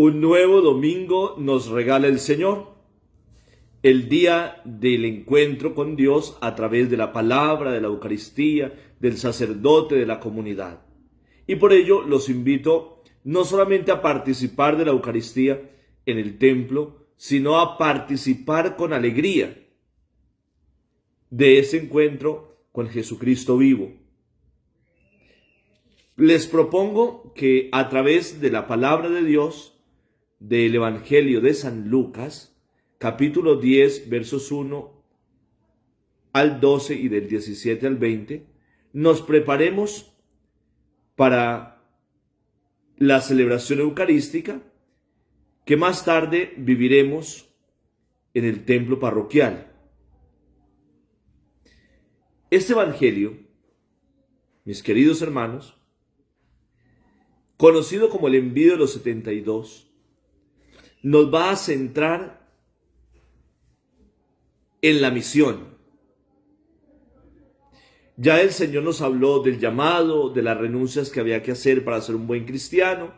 Un nuevo domingo nos regala el Señor, el día del encuentro con Dios a través de la palabra, de la Eucaristía, del sacerdote, de la comunidad. Y por ello los invito no solamente a participar de la Eucaristía en el templo, sino a participar con alegría de ese encuentro con Jesucristo vivo. Les propongo que a través de la palabra de Dios, del Evangelio de San Lucas, capítulo 10, versos 1 al 12 y del 17 al 20, nos preparemos para la celebración eucarística que más tarde viviremos en el templo parroquial. Este Evangelio, mis queridos hermanos, conocido como el envío de los 72, nos va a centrar en la misión. Ya el Señor nos habló del llamado, de las renuncias que había que hacer para ser un buen cristiano.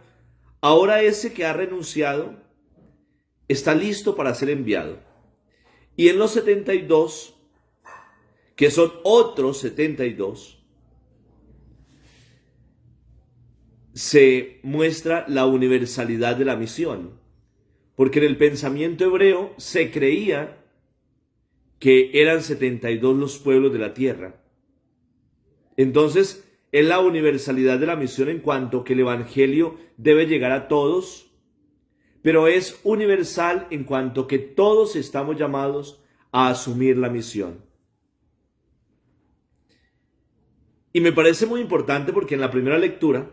Ahora ese que ha renunciado está listo para ser enviado. Y en los 72, que son otros 72, se muestra la universalidad de la misión. Porque en el pensamiento hebreo se creía que eran 72 los pueblos de la tierra. Entonces, es la universalidad de la misión en cuanto que el Evangelio debe llegar a todos, pero es universal en cuanto que todos estamos llamados a asumir la misión. Y me parece muy importante porque en la primera lectura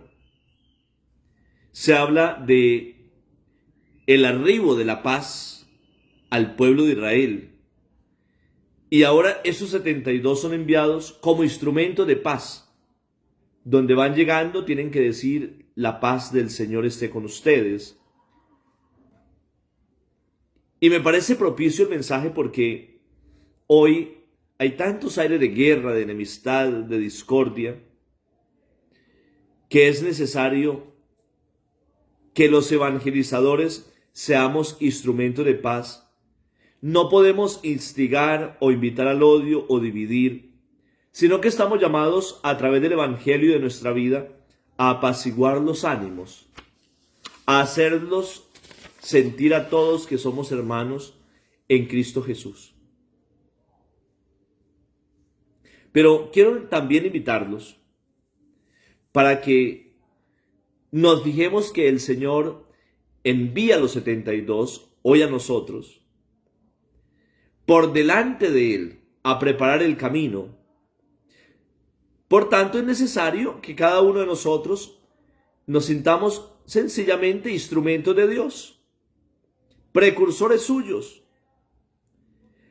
se habla de el arribo de la paz al pueblo de Israel. Y ahora esos 72 son enviados como instrumento de paz. Donde van llegando tienen que decir: la paz del Señor esté con ustedes. Y me parece propicio el mensaje porque hoy hay tantos aires de guerra, de enemistad, de discordia, que es necesario que los evangelizadores seamos instrumentos de paz. No podemos instigar o invitar al odio o dividir, sino que estamos llamados a través del Evangelio de nuestra vida a apaciguar los ánimos, a hacerlos sentir a todos que somos hermanos en Cristo Jesús. Pero quiero también invitarlos para que nos fijemos que el Señor envía a los 72 hoy a nosotros, por delante de Él, a preparar el camino. Por tanto, es necesario que cada uno de nosotros nos sintamos sencillamente instrumentos de Dios, precursores suyos.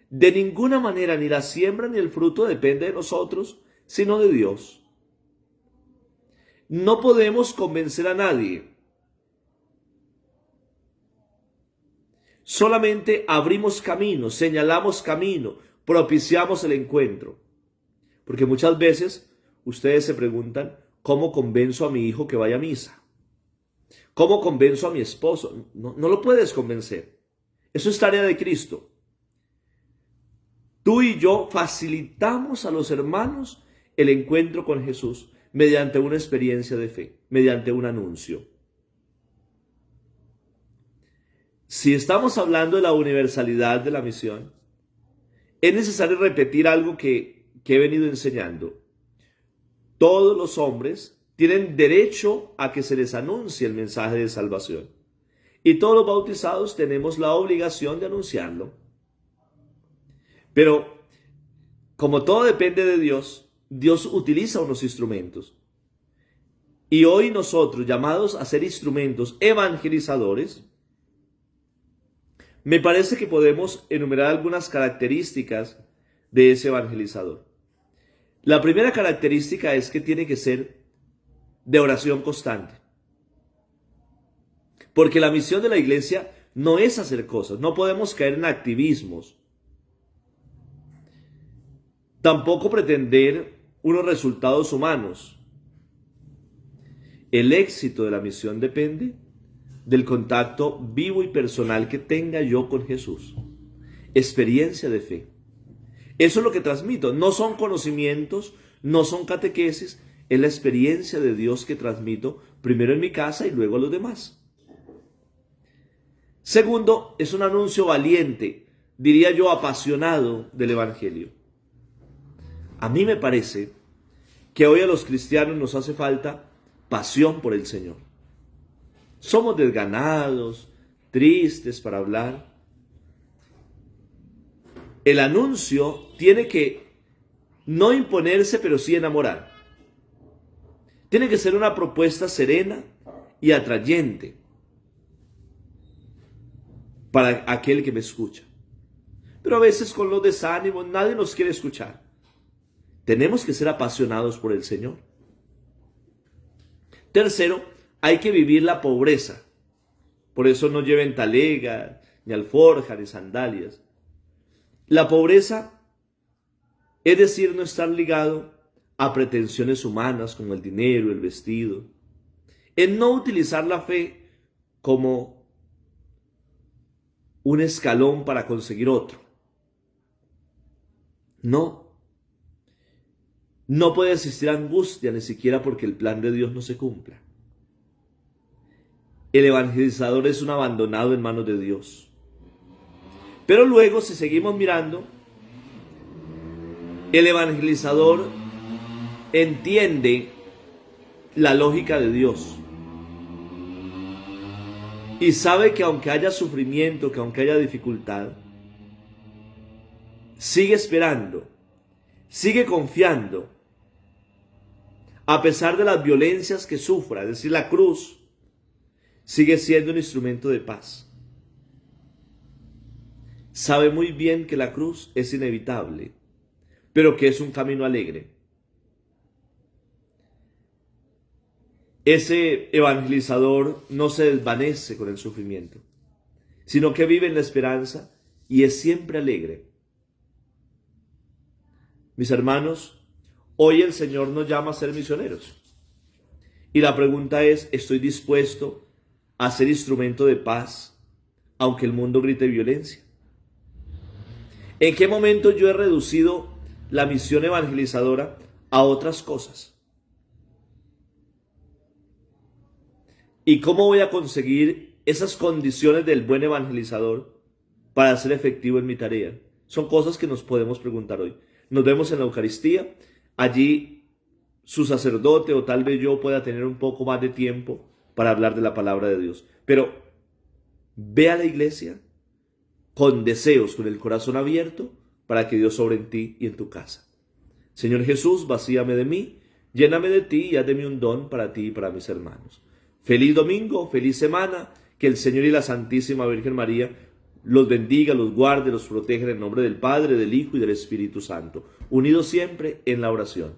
De ninguna manera ni la siembra ni el fruto depende de nosotros, sino de Dios. No podemos convencer a nadie. Solamente abrimos camino, señalamos camino, propiciamos el encuentro. Porque muchas veces ustedes se preguntan: ¿cómo convenzo a mi hijo que vaya a misa? ¿Cómo convenzo a mi esposo? No lo puedes convencer. Eso es tarea de Cristo. Tú y yo facilitamos a los hermanos el encuentro con Jesús mediante una experiencia de fe, mediante un anuncio. Si estamos hablando de la universalidad de la misión, es necesario repetir algo que he venido enseñando. Todos los hombres tienen derecho a que se les anuncie el mensaje de salvación. Y todos los bautizados tenemos la obligación de anunciarlo. Pero, como todo depende de Dios, Dios utiliza unos instrumentos. Y hoy nosotros, llamados a ser instrumentos evangelizadores, me parece que podemos enumerar algunas características de ese evangelizador. La primera característica es que tiene que ser de oración constante. Porque la misión de la iglesia no es hacer cosas, no podemos caer en activismos. Tampoco pretender unos resultados humanos. El éxito de la misión depende del contacto vivo y personal que tenga yo con Jesús. Experiencia de fe. Eso es lo que transmito. No son conocimientos, no son catequesis, es la experiencia de Dios que transmito primero en mi casa y luego a los demás. Segundo, es un anuncio valiente, diría yo apasionado del Evangelio. A mí me parece que hoy a los cristianos nos hace falta pasión por el Señor. Somos desganados, tristes para hablar. El anuncio tiene que no imponerse, pero sí enamorar. Tiene que ser una propuesta serena y atrayente para aquel que me escucha. Pero a veces con los desánimos nadie nos quiere escuchar. Tenemos que ser apasionados por el Señor. Tercero, hay que vivir la pobreza. Por eso no lleven talega, ni alforja, ni sandalias. La pobreza, es decir, no estar ligado a pretensiones humanas como el dinero, el vestido. Es no utilizar la fe como un escalón para conseguir otro. No puede existir angustia ni siquiera porque el plan de Dios no se cumpla. El evangelizador es un abandonado en manos de Dios. Pero luego, si seguimos mirando, el evangelizador entiende la lógica de Dios y sabe que aunque haya sufrimiento, que aunque haya dificultad, sigue esperando, sigue confiando, a pesar de las violencias que sufra, es decir, la cruz, sigue siendo un instrumento de paz. Sabe muy bien que la cruz es inevitable, pero que es un camino alegre. Ese evangelizador no se desvanece con el sufrimiento, sino que vive en la esperanza y es siempre alegre. Mis hermanos, hoy el Señor nos llama a ser misioneros. Y la pregunta es, ¿estoy dispuesto a ser instrumento de paz, aunque el mundo grite violencia? ¿En qué momento yo he reducido la misión evangelizadora a otras cosas? ¿Y cómo voy a conseguir esas condiciones del buen evangelizador para ser efectivo en mi tarea? Son cosas que nos podemos preguntar hoy. Nos vemos en la Eucaristía. Allí su sacerdote o tal vez yo pueda tener un poco más de tiempo para hablar de la palabra de Dios. Pero ve a la iglesia con deseos, con el corazón abierto, para que Dios sobre en ti y en tu casa. Señor Jesús, vacíame de mí, lléname de ti y haz de mí un don para ti y para mis hermanos. Feliz domingo, feliz semana, que el Señor y la Santísima Virgen María los bendiga, los guarde, los proteja en el nombre del Padre, del Hijo y del Espíritu Santo, unidos siempre en la oración.